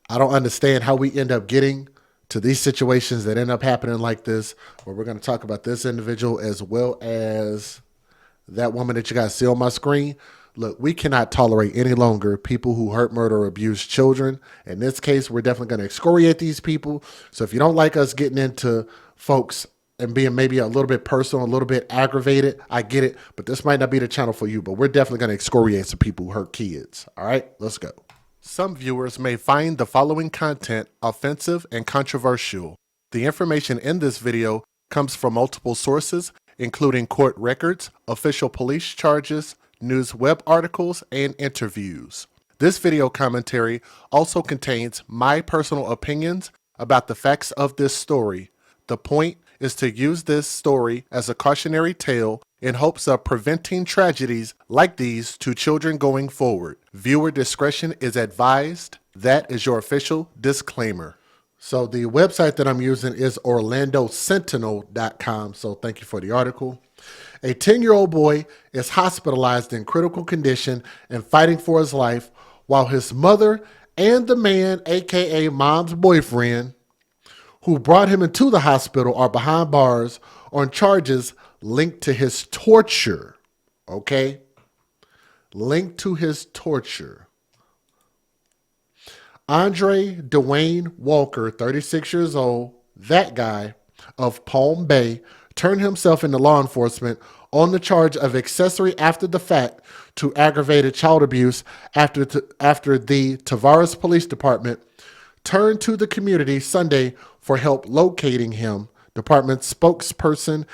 I don't understand how we end up getting to these situations that end up happening like this, where we're going to talk about this individual as well as that woman that you guys see on my screen. Look, we cannot tolerate any longer people who hurt, murder, or abuse children. In this case, we're definitely going to excoriate these people. So if you don't like us getting into folks and being maybe a little bit personal, a little bit aggravated, I get it. But this might not be the channel for you. But we're definitely going to excoriate some people who hurt kids. All right, let's go. Some viewers may find the following content offensive and controversial. The information in this video comes from multiple sources, including court records, official police charges, news web articles, and interviews. This video commentary also contains my personal opinions about the facts of this story. The point is to use this story as a cautionary tale in hopes of preventing tragedies like these to children going forward. Viewer discretion is advised. That is your official disclaimer. So the website that I'm using is orlandosentinel.com. So thank you for the article. A 10-year-old boy is hospitalized in critical condition and fighting for his life while his mother and the man, aka mom's boyfriend, who brought him into the hospital are behind bars on charges linked to his torture. Okay? Linked to his torture. Andre Dwayne Walker, 36 years old, that guy of Palm Bay, turned himself into law enforcement on the charge of accessory after the fact to aggravated child abuse after the Tavares Police Department turned to the community Sunday for help locating him. Department spokesperson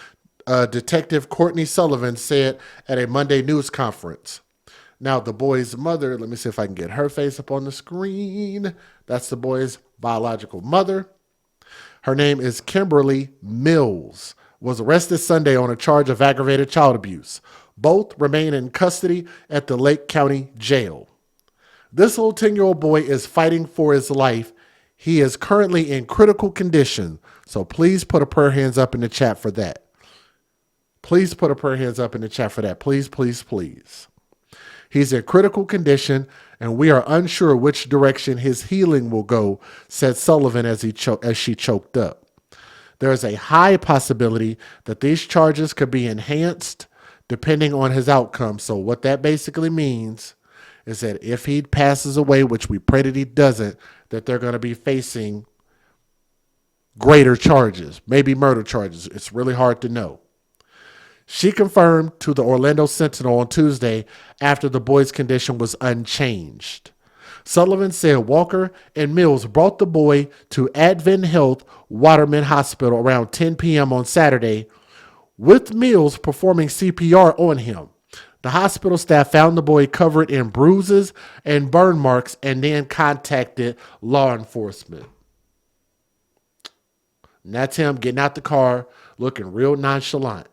Detective Courtney Sullivan said at a Monday news conference. Now, the boy's mother, let me see if I can get her face up on the screen. That's the boy's biological mother. Her name is Kimberly Mills, was arrested Sunday on a charge of aggravated child abuse. Both remain in custody at the Lake County Jail. This little 10-year-old boy is fighting for his life. He is currently in critical condition. So please put a prayer hands up in the chat for that. Please put a prayer hands up in the chat for that. Please, please, please. He's in critical condition, and we are unsure which direction his healing will go, said Sullivan as she choked up. There is a high possibility that these charges could be enhanced depending on his outcome. So what that basically means is that if he passes away, which we pray that he doesn't, that they're going to be facing greater charges, maybe murder charges. It's really hard to know. She confirmed to the Orlando Sentinel on Tuesday after the boy's condition was unchanged. Sullivan said Walker and Mills brought the boy to Advent Health Waterman Hospital around 10 p.m. on Saturday, with Mills performing CPR on him. The hospital staff found the boy covered in bruises and burn marks and then contacted law enforcement. And that's him getting out the car looking real nonchalant.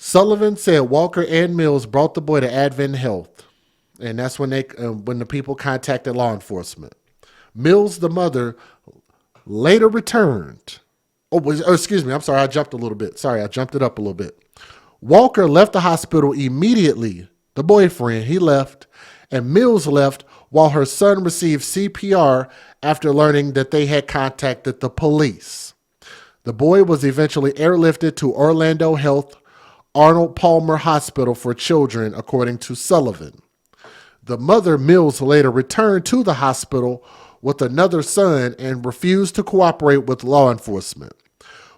Sullivan said Walker and Mills brought the boy to Advent Health, and that's when the people contacted law enforcement. Mills, the mother, later returned. Excuse me. I'm sorry. I jumped a little bit. Sorry, I jumped it up a little bit. Walker left the hospital immediately. The boyfriend, he left, and Mills left while her son received CPR after learning that they had contacted the police. The boy was eventually airlifted to Orlando Health Arnold Palmer Hospital for Children, according to Sullivan. The mother, Mills, later returned to the hospital with another son and refused to cooperate with law enforcement.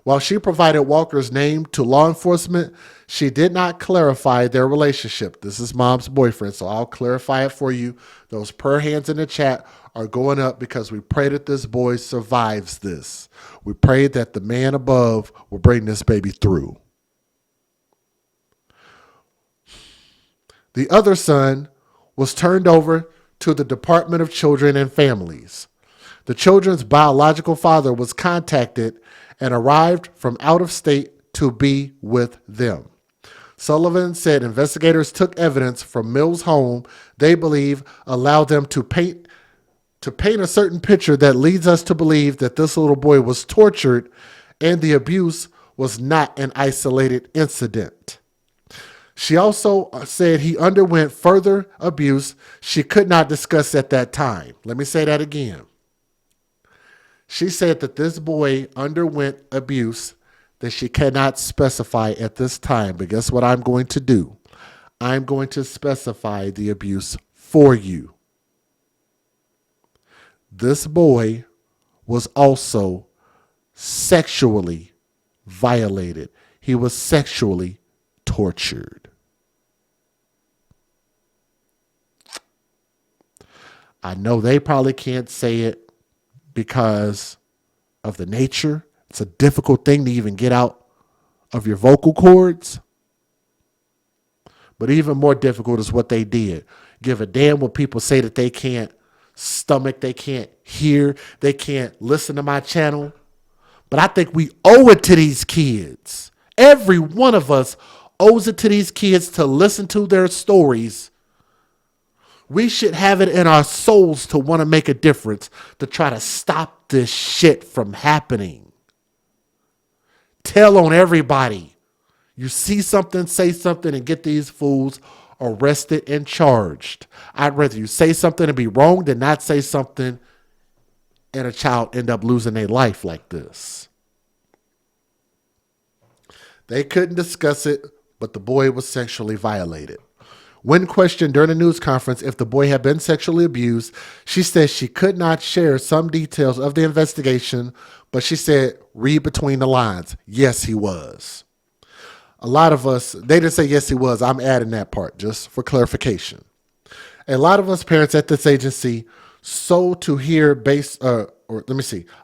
While she provided Walker's name to law enforcement, she did not clarify their relationship. This is mom's boyfriend, so I'll clarify it for you. Those prayer hands in the chat are going up because we pray that this boy survives this. We pray that the man above will bring this baby through. The other son was turned over to the Department of Children and Families. The children's biological father was contacted and arrived from out of state to be with them. Sullivan said investigators took evidence from Mills' home they believe allowed them to paint a certain picture that leads us to believe that this little boy was tortured and the abuse was not an isolated incident. She also said he underwent further abuse she could not discuss at that time. Let me say that again. She said that this boy underwent abuse that she cannot specify at this time. But guess what I'm going to do? I'm going to specify the abuse for you. This boy was also sexually violated. He was sexually tortured. I know they probably can't say it because of the nature. It's a difficult thing to even get out of your vocal cords. But even more difficult is what they did. Give a damn what people say that they can't stomach, they can't hear, they can't listen to my channel. But I think we owe it to these kids. Every one of us owes it to these kids to listen to their stories. We should have it in our souls to want to make a difference, to try to stop this shit from happening. Tell on everybody. You see something, say something, and get these fools arrested and charged. I'd rather you say something and be wrong than not say something and a child end up losing their life like this. They couldn't discuss it, but the boy was sexually violated. When questioned during a news conference if the boy had been sexually abused, she said she could not share some details of the investigation, but she said, read between the lines. Yes, he was. A lot of us, they didn't say yes, he was. I'm adding that part just for clarification. A lot of us parents at this agency, a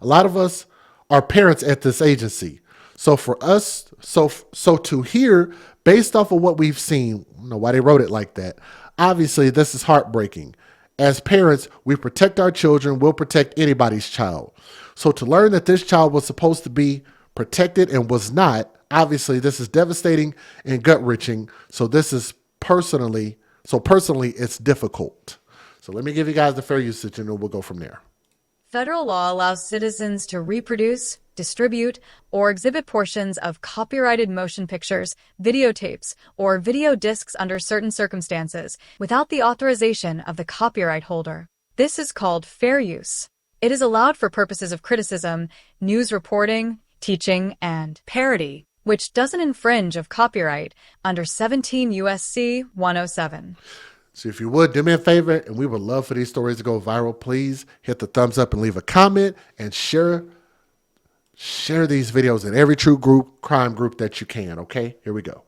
lot of us are parents at this agency. So for us, so to hear based off of what we've seen, I don't know why they wrote it like that. Obviously, this is heartbreaking. As parents, we protect our children, we'll protect anybody's child. So to learn that this child was supposed to be protected and was not, obviously this is devastating and gut-wrenching. So personally, it's difficult. So let me give you guys the fair usage and then we'll go from there. Federal law allows citizens to reproduce, distribute, or exhibit portions of copyrighted motion pictures, videotapes, or video discs under certain circumstances without the authorization of the copyright holder. This is called fair use. It is allowed for purposes of criticism, news reporting, teaching, and parody, which doesn't infringe of copyright under 17 U.S.C. 107. So if you would, do me a favor, and we would love for these stories to go viral. Please hit the thumbs up and leave a comment and share these videos in every true crime group that you can, okay? Here we go.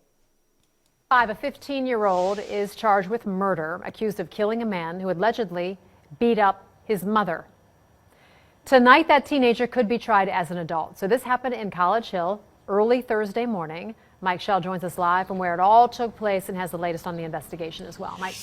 A 15-year-old is charged with murder, accused of killing a man who allegedly beat up his mother. Tonight, that teenager could be tried as an adult. So this happened in College Hill early Thursday morning. Mike Shell joins us live from where it all took place and has the latest on the investigation as well. Mike.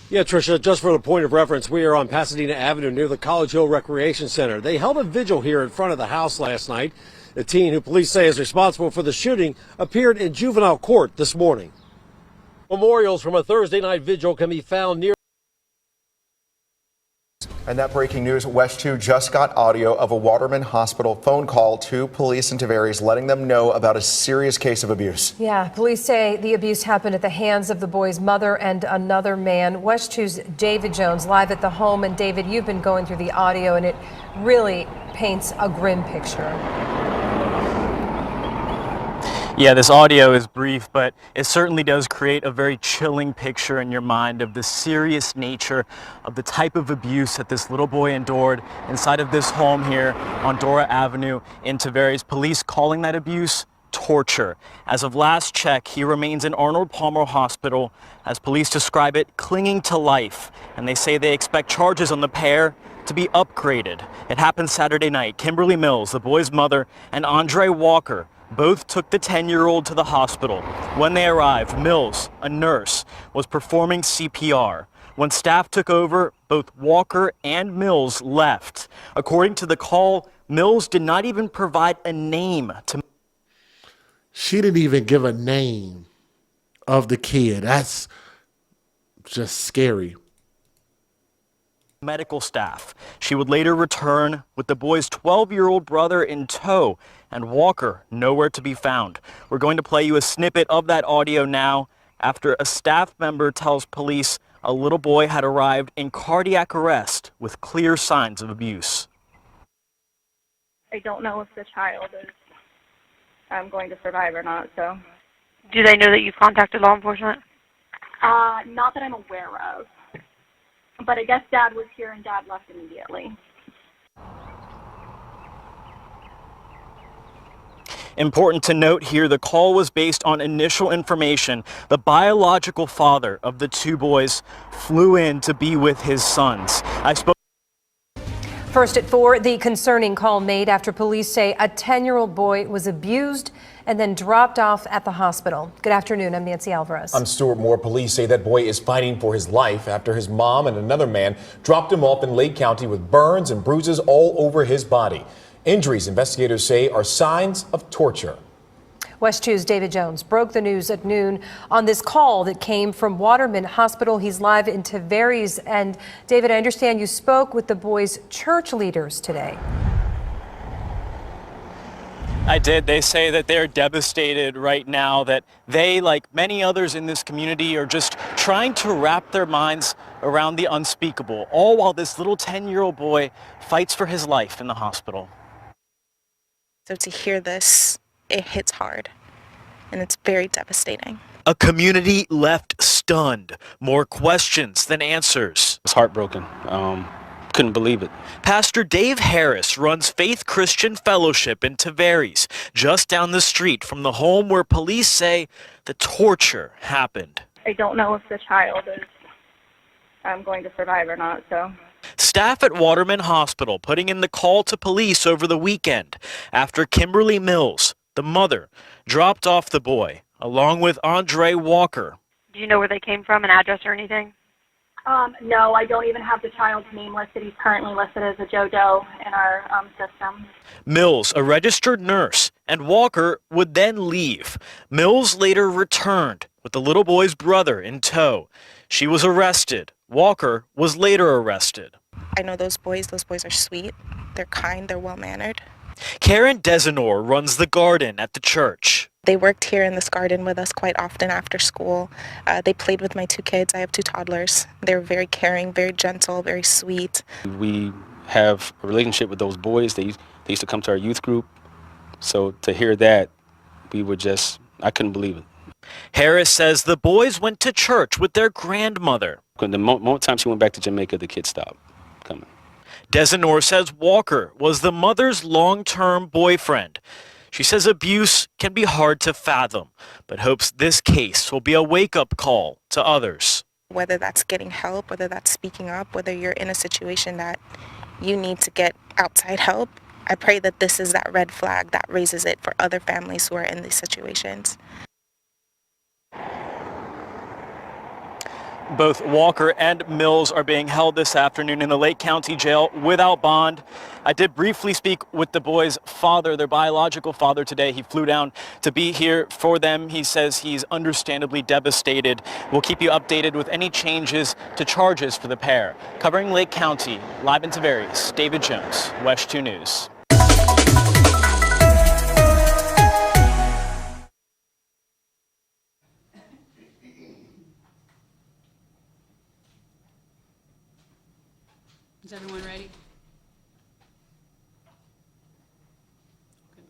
Yeah, Tricia, just for the point of reference, we are on Pasadena Avenue near the College Hill Recreation Center. They held a vigil here in front of the house last night. The teen, who police say is responsible for the shooting, appeared in juvenile court this morning. Memorials from a Thursday night vigil can be found near. And that breaking news, West 2 just got audio of a Waterman Hospital phone call to police in Tavares letting them know about a serious case of abuse. Yeah, police say the abuse happened at the hands of the boy's mother and another man. West 2's David Jones live at the home. And David, you've been going through the audio and it really paints a grim picture. Yeah, this audio is brief, but it certainly does create a very chilling picture in your mind of the serious nature of the type of abuse that this little boy endured inside of this home here on Dora Avenue in Tavares. Police calling that abuse torture. As of last check, he remains in Arnold Palmer Hospital, as police describe it, clinging to life. And they say they expect charges on the pair to be upgraded. It happened Saturday night. Kimberly Mills, the boy's mother, and Andre Walker both took the 10-year-old to the hospital. When they arrived, Mills, a nurse, was performing CPR. When staff took over, both Walker and Mills left. According to the call, Mills did not even provide a name to. She didn't even give a name of the kid. That's just scary. medical staff. She would later return with the boy's 12-year-old brother in tow, and Walker nowhere to be found. We're going to play you a snippet of that audio now after a staff member tells police a little boy had arrived in cardiac arrest with clear signs of abuse. I don't know if the child is going to survive or not, so. Do they know that you've contacted law enforcement? Not that I'm aware of. But I guess Dad was here and Dad left immediately. Important to note here, the call was based on initial information. The biological father of the two boys flew in to be with his sons. First at 4, the concerning call made after police say a 10-year-old boy was abused and then dropped off at the hospital. Good afternoon, I'm Nancy Alvarez. I'm Stuart Moore. Police say that boy is fighting for his life after his mom and another man dropped him off in Lake County with burns and bruises all over his body. Injuries, investigators say, are signs of torture. West 2's David Jones broke the news at noon on this call that came from Waterman Hospital. He's live in Tavares. And David, I understand you spoke with the boys' church leaders today. I did. They say that they're devastated right now, that they, like many others in this community, are just trying to wrap their minds around the unspeakable, all while this little 10-year-old boy fights for his life in the hospital. So to hear this, it hits hard, and it's very devastating. A community left stunned. More questions than answers. I was heartbroken. Couldn't believe it. Pastor Dave Harris runs Faith Christian Fellowship in Tavares, just down the street from the home where police say the torture happened. I don't know if the child is going to survive or not, so. Staff at Waterman Hospital putting in the call to police over the weekend after Kimberly Mills, the mother, dropped off the boy, along with Andre Walker. Do you know where they came from, an address or anything? No, I don't even have the child's name listed. He's currently listed as a Joe Doe in our system. Mills, a registered nurse, and Walker would then leave. Mills later returned with the little boy's brother in tow. She was arrested. Walker was later arrested. I know those boys are sweet, they're kind, they're well-mannered. Karen Desenor runs the garden at the church. They worked here in this garden with us quite often after school. They played with my two kids. I have two toddlers. They're very caring, very gentle, very sweet. We have a relationship with those boys. They used to come to our youth group. So to hear that, I couldn't believe it. Harris says the boys went to church with their grandmother. The moment time she went back to Jamaica, the kids stopped coming. Desenor says Walker was the mother's long-term boyfriend. She says abuse can be hard to fathom, but hopes this case will be a wake-up call to others. Whether that's getting help, whether that's speaking up, whether you're in a situation that you need to get outside help, I pray that this is that red flag that raises it for other families who are in these situations. Both Walker and Mills are being held this afternoon in the Lake County Jail without bond. I did briefly speak with the boys' father, their biological father, today. He flew down to be here for them. He says he's understandably devastated. We'll keep you updated with any changes to charges for the pair. Covering Lake County, live in Tavares, David Jones, West 2 News. Is everyone ready? Okay.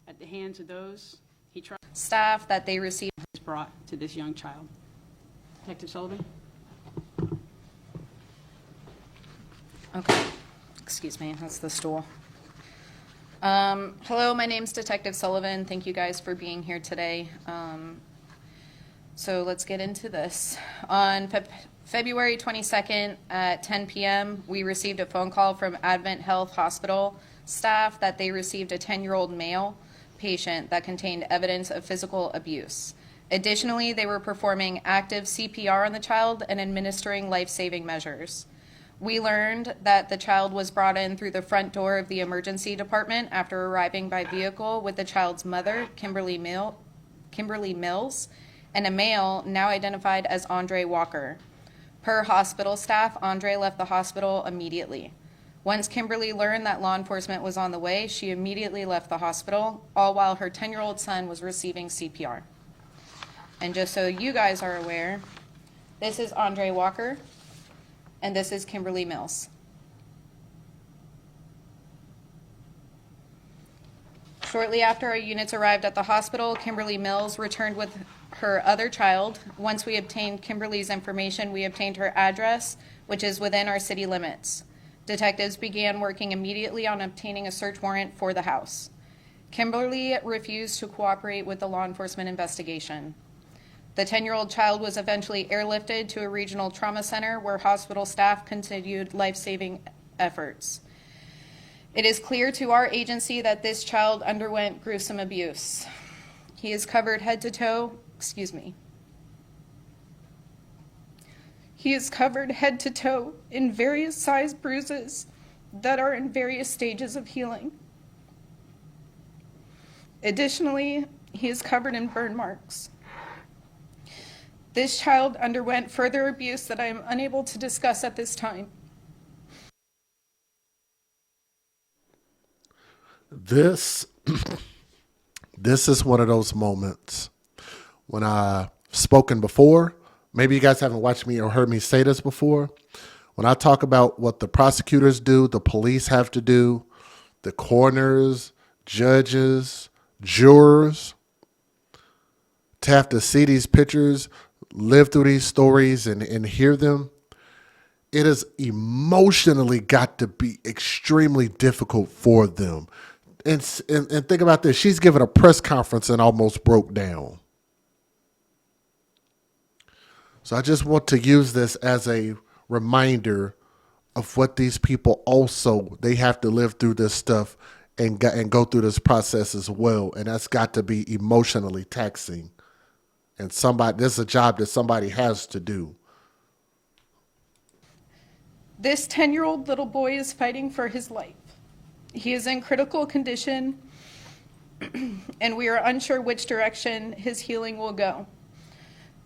At the hands of those he trusts, staff that they received is brought to this young child. Detective Sullivan? Okay. Excuse me, that's the stool. Hello, my name's Detective Sullivan. Thank you guys for being here today. So let's get into this. On February 22nd at 10 p.m., we received a phone call from Advent Health Hospital staff that they received a 10-year-old male patient that contained evidence of physical abuse. Additionally, they were performing active CPR on the child and administering life-saving measures. We learned that the child was brought in through the front door of the emergency department after arriving by vehicle with the child's mother, Kimberly Mills, and a male now identified as Andre Walker. Per hospital staff, Andre left the hospital immediately. Once Kimberly learned that law enforcement was on the way, she immediately left the hospital, all while her 10-year-old son was receiving CPR. And just so you guys are aware, this is Andre Walker, and this is Kimberly Mills. Shortly after our units arrived at the hospital, Kimberly Mills returned with her other child. Once we obtained Kimberly's information, we obtained her address, which is within our city limits. Detectives began working immediately on obtaining a search warrant for the house. Kimberly refused to cooperate with the law enforcement investigation. The 10-year-old child was eventually airlifted to a regional trauma center where hospital staff continued life-saving efforts. It is clear to our agency that this child underwent gruesome abuse. He is covered head to toe, He is covered head to toe in various size bruises that are in various stages of healing. Additionally, he is covered in burn marks. This child underwent further abuse that I am unable to discuss at this time. This is one of those moments when I've spoken before. Maybe you guys haven't watched me or heard me say this before. When I talk about what the prosecutors do, the police have to do, the coroners, judges, jurors, to have to see these pictures, live through these stories and hear them, it has emotionally got to be extremely difficult for them. And think about this. She's given a press conference and almost broke down. So I just want to use this as a reminder of what these people also, they have to live through this stuff and go through this process as well. And that's got to be emotionally taxing. And this is a job that somebody has to do. This 10-year-old little boy is fighting for his life. He is in critical condition, and we are unsure which direction his healing will go.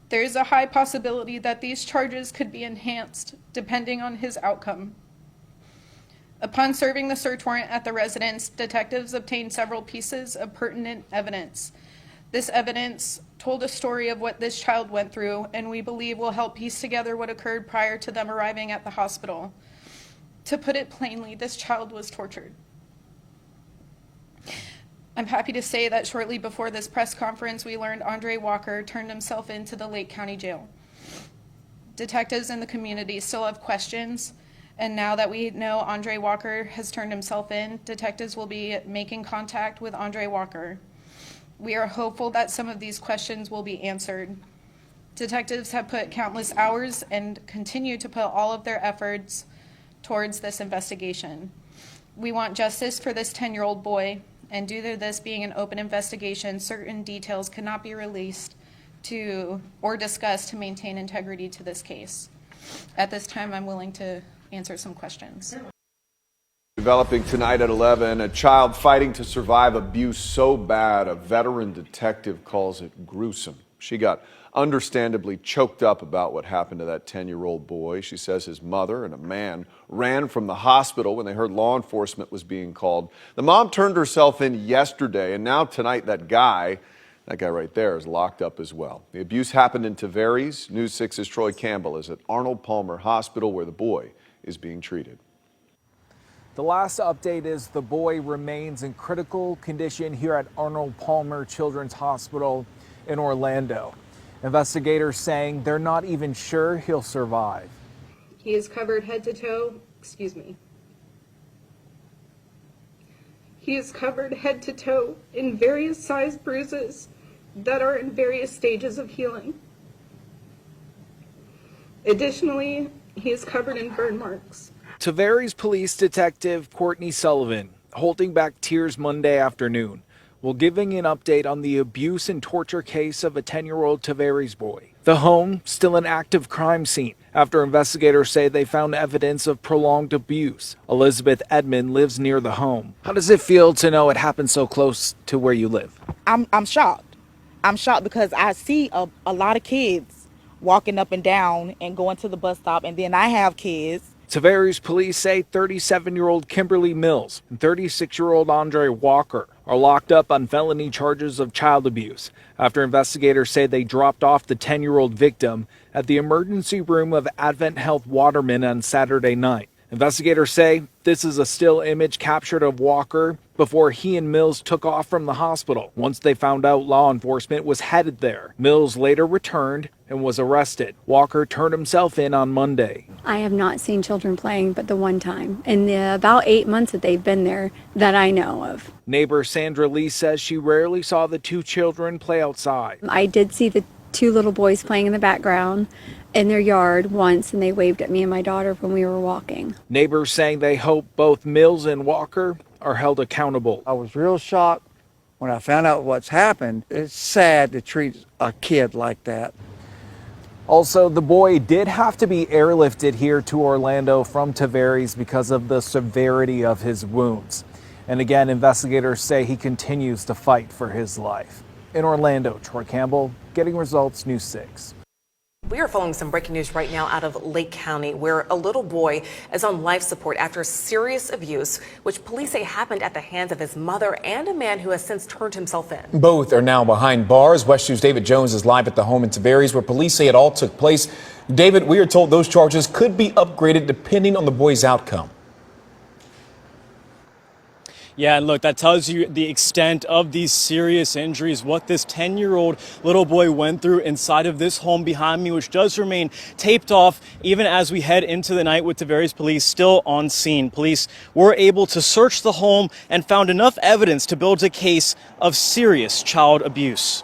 There is a high possibility that these charges could be enhanced depending on his outcome. Upon serving the search warrant at the residence, detectives obtained several pieces of pertinent evidence. This evidence told a story of what this child went through, and we believe will help piece together what occurred prior to them arriving at the hospital. To put it plainly, this child was tortured. I'm happy to say that shortly before this press conference, we learned Andre Walker turned himself into the Lake County Jail. Detectives in the community still have questions, and now that we know Andre Walker has turned himself in, detectives will be making contact with Andre Walker. We are hopeful that some of these questions will be answered. Detectives have put countless hours and continue to put all of their efforts towards this investigation. We want justice for this 10-year-old boy, and due to this being an open investigation, certain details cannot be released to or discussed to maintain integrity to this case. At this time, I'm willing to answer some questions. Developing tonight at 11, a child fighting to survive abuse so bad, a veteran detective calls it gruesome. She got understandably choked up about what happened to that 10-year-old boy. She says his mother and a man ran from the hospital when they heard law enforcement was being called. The mom turned herself in yesterday, and now tonight that guy right there, is locked up as well. The abuse happened in Tavares. News 6's Troy Campbell is at Arnold Palmer Hospital where the boy is being treated. The last update is the boy remains in critical condition here at Arnold Palmer Children's Hospital in Orlando. Investigators saying they're not even sure he'll survive. He is covered head to toe, He is covered head to toe in various size bruises that are in various stages of healing. Additionally, he is covered in burn marks. Tavares Police Detective Courtney Sullivan holding back tears Monday afternoon while giving an update on the abuse and torture case of a 10-year-old Tavares boy. The home still an active crime scene after investigators say they found evidence of prolonged abuse. Elizabeth Edmond lives near the home. How does it feel to know it happened so close to where you live? I'm shocked. I'm shocked because I see a lot of kids walking up and down and going to the bus stop. And then I have kids. Tavares police say 37-year-old Kimberly Mills and 36-year-old Andre Walker are locked up on felony charges of child abuse after investigators say they dropped off the 10-year-old victim at the emergency room of Advent Health Waterman on Saturday night. Investigators say this is a still image captured of Walker before he and Mills took off from the hospital. Once they found out law enforcement was headed there, Mills later returned and was arrested. Walker turned himself in on Monday. I have not seen children playing but the one time in the about 8 months that they've been there that I know of. Neighbor Sandra Lee says she rarely saw the two children play outside. I did see the two little boys playing in the background in their yard once, and they waved at me and my daughter when we were walking. Neighbors saying they hope both Mills and Walker are held accountable. I was real shocked when I found out what's happened. It's sad to treat a kid like that. Also, the boy did have to be airlifted here to Orlando from Tavares because of the severity of his wounds. And again, investigators say he continues to fight for his life. In Orlando, Troy Campbell, Getting Results, News 6. We are following some breaking news right now out of Lake County, where a little boy is on life support after serious abuse, which police say happened at the hands of his mother and a man who has since turned himself in. Both are now behind bars. West 2's David Jones is live at the home in Tavares, where police say it all took place. David, we are told those charges could be upgraded depending on the boy's outcome. Yeah, and look, that tells you the extent of these serious injuries, what this 10-year-old little boy went through inside of this home behind me, which does remain taped off even as we head into the night with Tavares police still on scene. Police were able to search the home and found enough evidence to build a case of serious child abuse.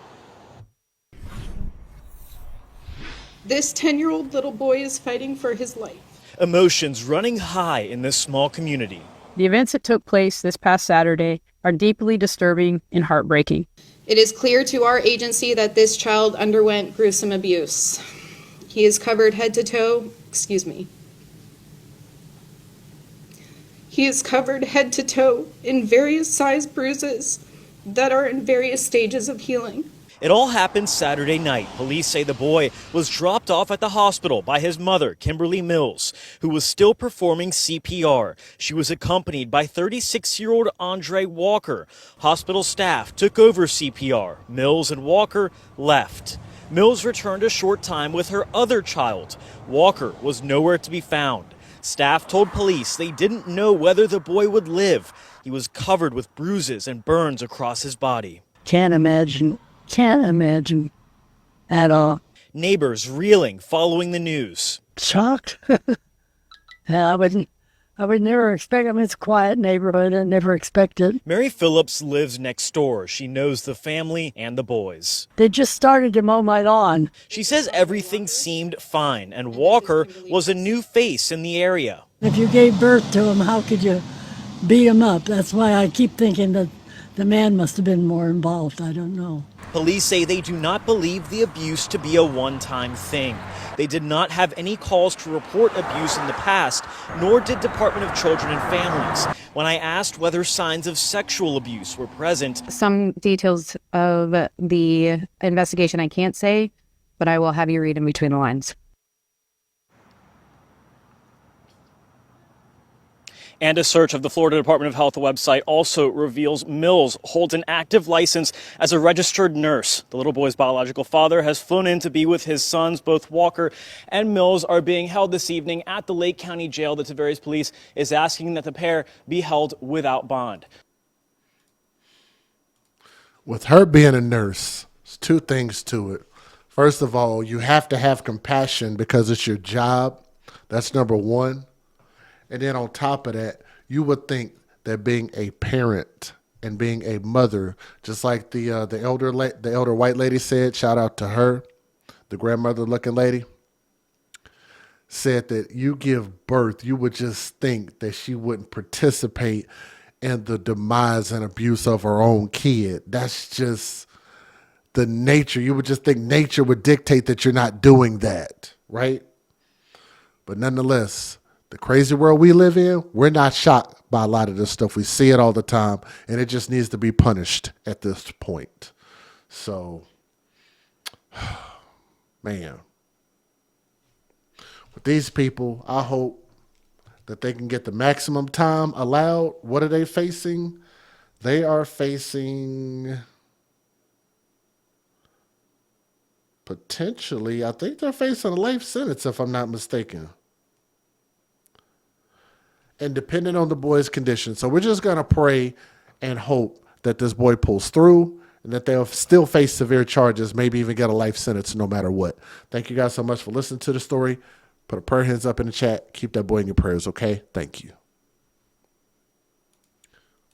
This 10-year-old little boy is fighting for his life. Emotions running high in this small community. The events that took place this past Saturday are deeply disturbing and heartbreaking. It is clear to our agency that this child underwent gruesome abuse. He is covered head to toe, He is covered head to toe in various size bruises that are in various stages of healing. It all happened Saturday night. Police say the boy was dropped off at the hospital by his mother, Kimberly Mills, who was still performing CPR. She was accompanied by 36-year-old Andre Walker. Hospital staff took over CPR. Mills and Walker left. Mills returned a short time with her other child. Walker was nowhere to be found. Staff told police they didn't know whether the boy would live. He was covered with bruises and burns across his body. Can't imagine at all. Neighbors reeling following the news. Shocked. I would never expect it. It's a quiet neighborhood. I never expected. Mary Phillips lives next door. She knows the family and the boys. They just started to mow my lawn. She says everything seemed fine, and Walker was a new face in the area. If you gave birth to him, how could you beat him up? That's why I keep thinking that the man must have been more involved. I don't know. Police say they do not believe the abuse to be a one-time thing. They did not have any calls to report abuse in the past, nor did Department of Children and Families. When I asked whether signs of sexual abuse were present, Some details of the investigation I can't say, but I will have you read in between the lines. And a search of the Florida Department of Health website also reveals Mills holds an active license as a registered nurse. The little boy's biological father has flown in to be with his sons. Both Walker and Mills are being held this evening at the Lake County Jail. The Tavares police is asking that the pair be held without bond. With her being a nurse, there's two things to it. First of all, you have to have compassion because it's your job. That's number one. And then on top of that, you would think that being a parent and being a mother, just like the elder white lady said, shout out to her, the grandmother-looking lady, said that you give birth, you would just think that she wouldn't participate in the demise and abuse of her own kid. That's just the nature. You would just think nature would dictate that you're not doing that, right? But nonetheless, the crazy world we live in, we're not shocked by a lot of this stuff. We see it all the time, and it just needs to be punished at this point. So, man, But these people, I hope that they can get the maximum time allowed. What are they facing? They are facing potentially, I think they're facing a life sentence if I'm not mistaken. And depending on the boy's condition. So we're just going to pray and hope that this boy pulls through and that they'll still face severe charges, maybe even get a life sentence no matter what. Thank you guys so much for listening to the story. Put a prayer hands up in the chat. Keep that boy in your prayers, okay? Thank you.